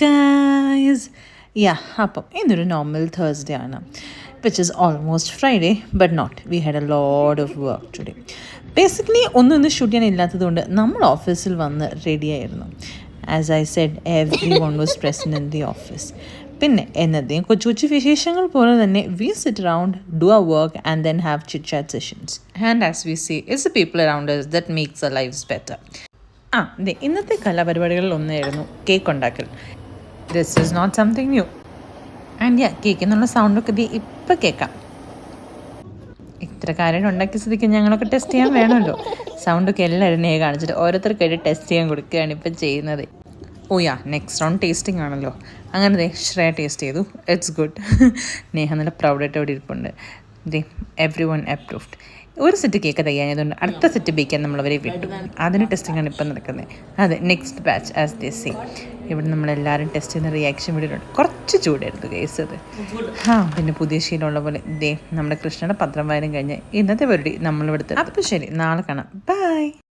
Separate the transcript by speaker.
Speaker 1: Guys അപ്പം ഇന്നൊരു normal Thursday ആണ് which is almost Friday but not we had a load of work today. Basically ഒന്നും shoot ചെയ്യാൻ ഇല്ലാത്തതുകൊണ്ട് നമ്മൾ ഓഫീസിൽ വന്ന് റെഡിയായിരുന്നു. As I said everyone was present in the office. പിന്നെ എന്നതേയും കൊച്ചു കൊച്ചു വിശേഷങ്ങൾ പോലെ തന്നെ we sit around, do our work and then have chit chat sessions. And as we see it's the people around us that makes our lives better. ഇന്നത്തെ കലാപരിപാടികളിൽ ഒന്നായിരുന്നു cake ഉണ്ടാക്കൽ. This is not something new. And cake എന്നുള്ള സൗണ്ടൊക്കെ ഇപ്പം കേൾക്കാം. ഇത്ര കാര്യം ഉണ്ടാക്കിയ സ്ഥിതിക്ക് ഞങ്ങളൊക്കെ ടെസ്റ്റ് ചെയ്യാൻ വേണമല്ലോ. സൗണ്ടൊക്കെ എല്ലാവരും കാണിച്ചിട്ട് ഓരോരുത്തർക്കായിട്ട് ടെസ്റ്റ് ചെയ്യാൻ കൊടുക്കുകയാണ് ഇപ്പം ചെയ്യുന്നത്. നെക്സ്റ്റ് റൗണ്ട് ടേസ്റ്റിംഗ് ആണല്ലോ. അങ്ങനെ ശ്രേയ ടേസ്റ്റ് ചെയ്തു. It's good. നേഹ നല്ല പ്രൗഡായിട്ട് അവിടെ ഇരിപ്പുണ്ട്. Everyone approved. ഒരു സെറ്റ് കേക്ക് തയ്യാറായതുകൊണ്ട് അടുത്ത സെറ്റ് ബേക്കാൻ നമ്മളവരെ വിട്ടു. അതിന് ടെസ്റ്റിംഗാണ് ഇപ്പം നടക്കുന്നത്. അതെ, next batch as they say. ഇവിടെ നമ്മളെല്ലാവരും ടെസ്റ്റ് ചെയ്യുന്ന റിയാക്ഷൻ വീഡിയോയിലുണ്ട്. കുറച്ച് ചൂടായിരുന്നു കേസ് അത്. പിന്നെ പുതിയ ശീലമുള്ള പോലെ നമ്മുടെ കൃഷ്ണയുടെ പത്രം വായനം കഴിഞ്ഞ് ഇന്നത്തെ പരിപാടി നമ്മളിവിടുത്തെ. അപ്പോൾ ശരി, നാളെ കാണാം. ബൈ.